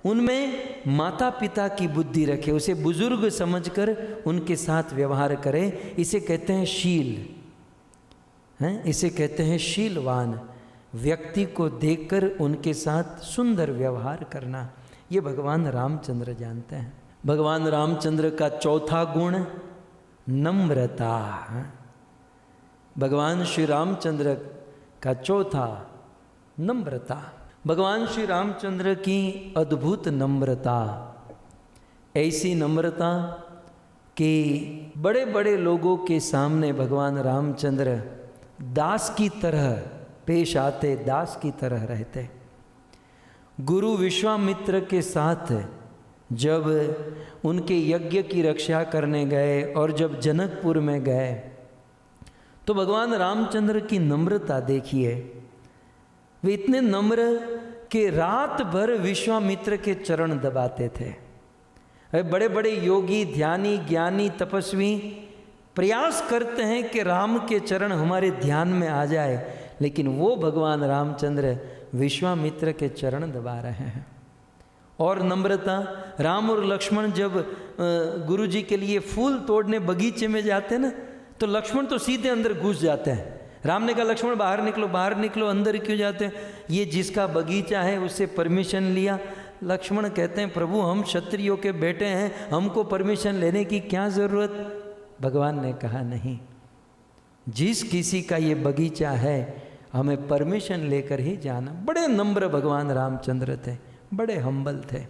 उनमें माता पिता की बुद्धि रखे, उसे बुजुर्ग समझकर उनके साथ व्यवहार करे। इसे कहते हैं शील, हैं, इसे कहते हैं शीलवान। व्यक्ति को देखकर उनके साथ सुंदर व्यवहार करना, ये भगवान रामचंद्र जानते हैं। भगवान रामचंद्र का चौथा गुण नम्रता। भगवान श्री रामचंद्र का चौथा नम्रता। भगवान श्री रामचंद्र की अद्भुत नम्रता, ऐसी नम्रता कि बड़े बड़े लोगों के सामने भगवान रामचंद्र दास की तरह पेश आते, दास की तरह रहते। गुरु विश्वामित्र के साथ जब उनके यज्ञ की रक्षा करने गए और जब जनकपुर में गए तो भगवान रामचंद्र की नम्रता देखिए। वे इतने नम्र कि रात भर विश्वामित्र के चरण दबाते थे। बड़े बड़े योगी, ध्यानी, ज्ञानी, तपस्वी प्रयास करते हैं कि राम के चरण हमारे ध्यान में आ जाए, लेकिन वो भगवान रामचंद्र विश्वामित्र के चरण दबा रहे हैं। और नम्रता, राम और लक्ष्मण जब गुरु जी के लिए फूल तोड़ने बगीचे में जाते ना, तो लक्ष्मण तो सीधे अंदर घुस जाते हैं। राम ने कहा लक्ष्मण बाहर निकलो, बाहर निकलो, अंदर क्यों जाते हैं? ये जिसका बगीचा है उससे परमिशन लिया। लक्ष्मण कहते हैं प्रभु हम क्षत्रियों के बेटे हैं, हमको परमिशन लेने की क्या ज़रूरत? भगवान ने कहा नहीं, जिस किसी का ये बगीचा है हमें परमिशन लेकर ही जाना। बड़े नम्र भगवान रामचंद्र थे, बड़े हम्बल थे।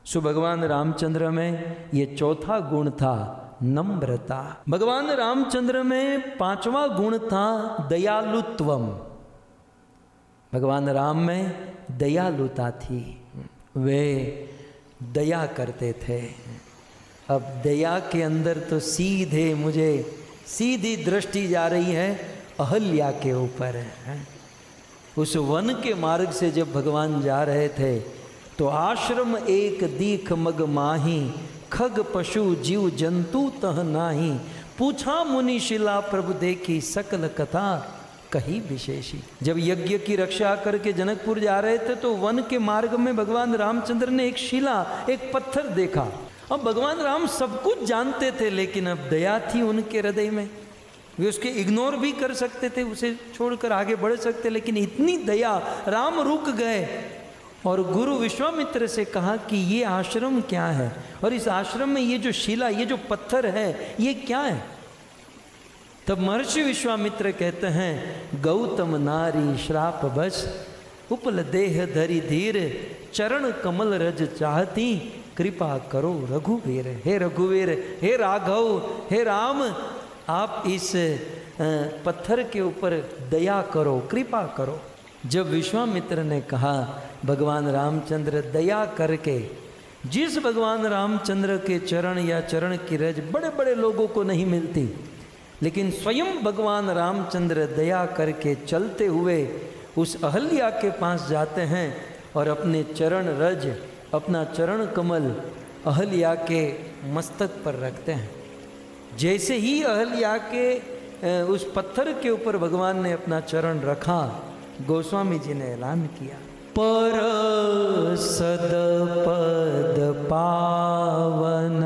सो भगवान रामचंद्र में ये चौथा गुण था, नम्रता। भगवान रामचंद्र में पांचवा गुण था दयालुत्वम। भगवान राम में दयालुता थी, वे दया करते थे। अब दया के अंदर तो सीधे मुझे सीधी दृष्टि जा रही है अहल्या के ऊपर। उस वन के मार्ग से जब भगवान जा रहे थे तो आश्रम एक दीख मग माही, खग पशु जीव जंतु तह नाही, पूछा मुनि शिला प्रभु देखी, सकल कथा कही विशेषी। जब यज्ञ की रक्षा करके जनकपुर जा रहे थे तो वन के मार्ग में भगवान रामचंद्र ने एक शिला, एक पत्थर देखा। अब भगवान राम सब कुछ जानते थे, लेकिन अब दया थी उनके हृदय में। वे उसके इग्नोर भी कर सकते थे, उसे छोड़कर आगे बढ़ सकते, लेकिन इतनी दया, राम रुक गए और गुरु विश्वामित्र से कहा कि ये आश्रम क्या है, और इस आश्रम में ये जो शिला, ये जो पत्थर है, ये क्या है? तब महर्षि विश्वामित्र कहते हैं गौतम नारी श्राप बस, उपल देह धरी धीर, चरण कमल रज चाहती, कृपा करो रघुवीर। हे रघुवीर, हे राघव, हे राम, आप इस पत्थर के ऊपर दया करो, कृपा करो। जब विश्वामित्र ने कहा भगवान रामचंद्र दया करके, जिस भगवान रामचंद्र के चरण या चरण की रज बड़े बड़े लोगों को नहीं मिलती, लेकिन स्वयं भगवान रामचंद्र दया करके चलते हुए उस अहल्या के पास जाते हैं और अपने चरण रज, अपना चरण कमल अहल्या के मस्तक पर रखते हैं। जैसे ही अहल्या के उस पत्थर के ऊपर भगवान ने अपना चरण रखा, गोस्वामी जी ने ऐलान किया, पर सदपद पावन,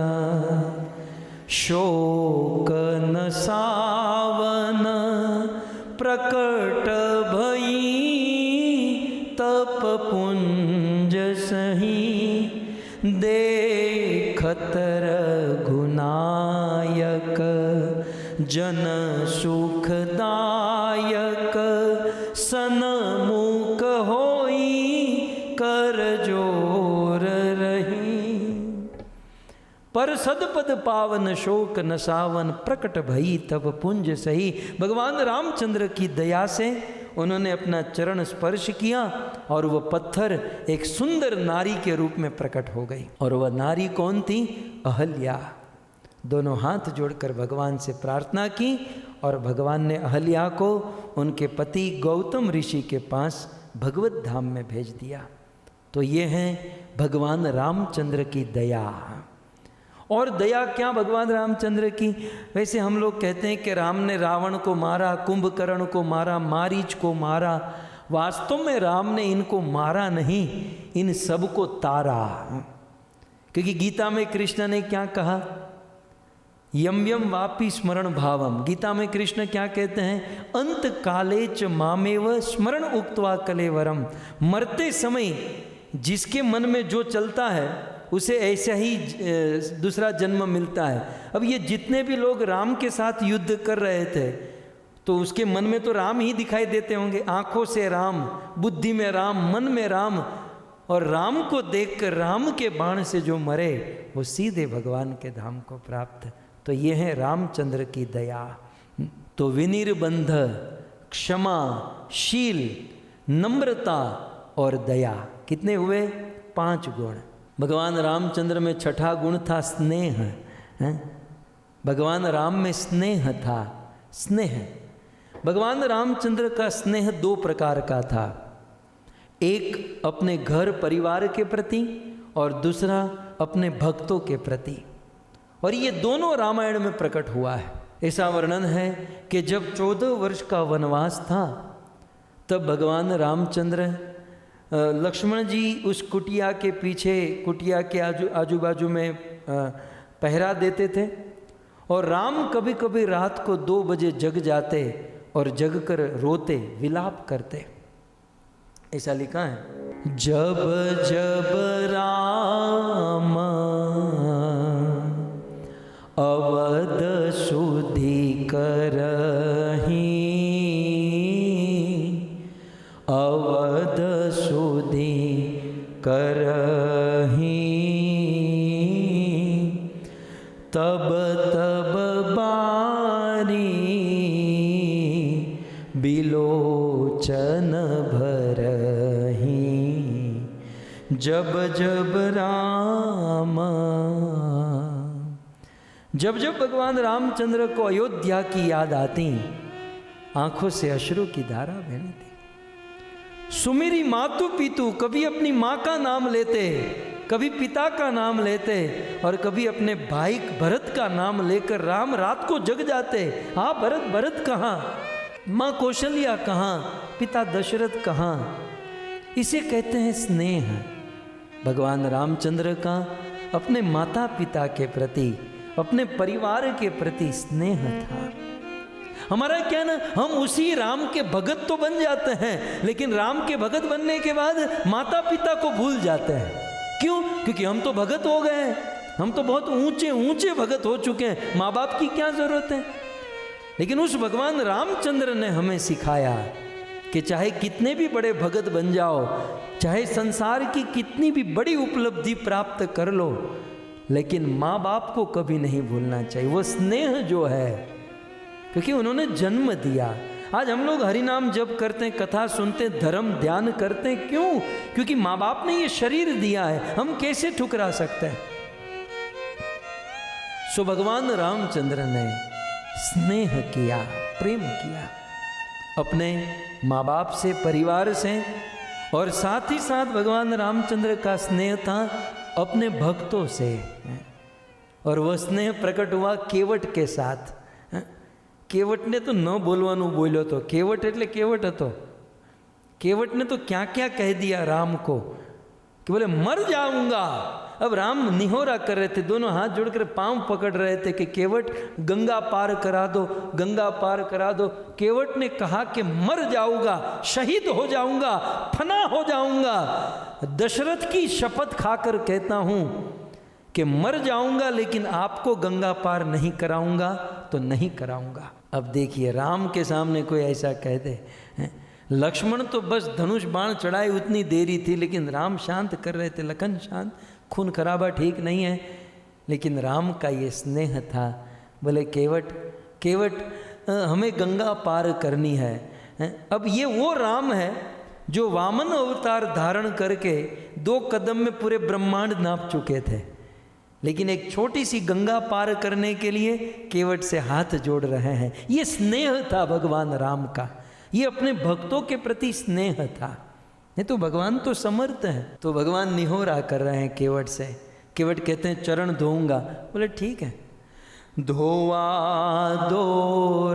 शोक न सावन, प्रकट भई तप पुंज सही, देखत रघुनायक जन सुखदायक, सनमुख होई कर जोर रही। पर सदपद पावन, शोक न सावन, प्रकट भई तब पुंज सही। भगवान रामचंद्र की दया से उन्होंने अपना चरण स्पर्श किया और वह पत्थर एक सुंदर नारी के रूप में प्रकट हो गई। और वह नारी कौन थी? अहल्या। दोनों हाथ जोड़कर भगवान से प्रार्थना की और भगवान ने अहल्या को उनके पति गौतम ऋषि के पास भगवत धाम में भेज दिया। तो ये है भगवान रामचंद्र की दया। और दया क्या भगवान रामचंद्र की? वैसे हम लोग कहते हैं कि राम ने रावण को मारा, कुंभकर्ण को मारा, मारीच को मारा, वास्तव में राम ने इनको मारा नहीं, इन सबको तारा। क्योंकि गीता में कृष्ण ने क्या कहा, यम यम वापी स्मरण भावम। गीता में कृष्ण क्या कहते हैं, अंत काले च मामेव स्मरण उक्त्वा कलेवरम। मरते समय जिसके मन में जो चलता है उसे ऐसा ही दूसरा जन्म मिलता है। अब ये जितने भी लोग राम के साथ युद्ध कर रहे थे तो उसके मन में तो राम ही दिखाई देते होंगे, आंखों से राम, बुद्धि में राम, मन में राम, और राम को देखकर राम के बाण से जो मरे वो सीधे भगवान के धाम को प्राप्त। तो ये है रामचंद्र की दया। तो विनिर्बंध, क्षमा, शील, नम्रता और दया, कितने हुए? 5 गुण। भगवान रामचंद्र में छठा गुण था स्नेह। भगवान राम में स्नेह था। स्नेह, भगवान रामचंद्र का स्नेह 2 प्रकार का था। एक अपने घर परिवार के प्रति और दूसरा अपने भक्तों के प्रति। और ये दोनों रामायण में प्रकट हुआ है। ऐसा वर्णन है कि जब 14 वर्ष का वनवास था तब भगवान रामचंद्र लक्ष्मण जी उस कुटिया के पीछे, कुटिया के आजू बाजू में पहरा देते थे, और राम कभी कभी रात को 2 बजे जग जाते और जग कर रोते, विलाप करते। ऐसा लिखा है, जब जब राम अवध सुधि करही, अवध सुधि करही, तब तब बारी बिलोचन भरही। जब जब राम, जब जब भगवान रामचंद्र को अयोध्या की याद आती, आंखों से अश्रु की धारा बहती। सुमेरी मातु पितु, कभी अपनी माँ का नाम लेते, कभी पिता का नाम लेते, और कभी अपने भाई भरत का नाम लेकर राम रात को जग जाते। हाँ भरत, भरत कहाँ, माँ कौशल्या कहाँ, पिता दशरथ कहाँ। इसे कहते हैं स्नेह। भगवान रामचंद्र का अपने माता पिता के प्रति, अपने परिवार के प्रति स्नेह था। हमारा क्या ना, हम उसी राम के भगत तो बन जाते हैं, लेकिन राम के भगत बनने के बाद माता पिता को भूल जाते हैं। क्यों? क्योंकि हम तो भगत हो गए हैं, हम तो बहुत ऊंचे ऊंचे भगत हो चुके हैं, माँ बाप की क्या जरूरत है। लेकिन उस भगवान रामचंद्र ने हमें सिखाया कि चाहे कितने भी बड़े भगत बन जाओ, चाहे संसार की कितनी भी बड़ी उपलब्धि प्राप्त कर लो, लेकिन माँ बाप को कभी नहीं भूलना चाहिए। वो स्नेह जो है, क्योंकि उन्होंने जन्म दिया। आज हम लोग हरि नाम जप करते हैं, कथा सुनते हैं, धर्म ध्यान करते हैं, क्यों? क्योंकि माँ बाप ने ये शरीर दिया है, हम कैसे ठुकरा सकते हैं। सो भगवान रामचंद्र ने स्नेह किया, प्रेम किया अपने माँ बाप से, परिवार से, और साथ ही साथ भगवान रामचंद्र का स्नेह था अपने भक्तों से। और वह स्नेह प्रकट हुआ केवट के साथ। केवट ने तो न बोलवानु बोलो, तो केवट એટલે केवट હતો। केवट ने तो क्या क्या कह दिया राम को कि बोले मर जाऊंगा। अब राम निहोरा कर रहे थे, दोनों हाथ जोड़कर पांव पकड़ रहे थे कि केवट गंगा पार करा दो, गंगा पार करा दो। केवट ने कहा कि मर जाऊंगा, शहीद हो जाऊंगा, फना हो जाऊंगा। दशरथ की शपथ खाकर कहता हूं कि मर जाऊंगा, लेकिन आपको गंगा पार नहीं कराऊंगा तो नहीं कराऊंगा। अब देखिए, राम के सामने कोई ऐसा कह दे। लक्ष्मण तो बस धनुष बाण चढ़ाए उतनी देरी थी, लेकिन राम शांत कर रहे थे। लखन शांत, खून खराबा ठीक नहीं है, लेकिन राम का ये स्नेह था। बोले केवट, केवट हमें गंगा पार करनी है। अब ये वो राम है जो वामन अवतार धारण करके 2 कदम में पूरे ब्रह्मांड नाप चुके थे, लेकिन एक छोटी सी गंगा पार करने के लिए केवट से हाथ जोड़ रहे हैं। ये स्नेह था भगवान राम का, ये अपने भक्तों के प्रति स्नेह था। नहीं तो भगवान तो समर्थ है। तो भगवान निहोरा कर रहे हैं केवट से। केवट कहते हैं चरण धोऊंगा। बोले ठीक है। धोवा दो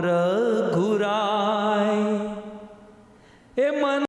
रघुराय ए मन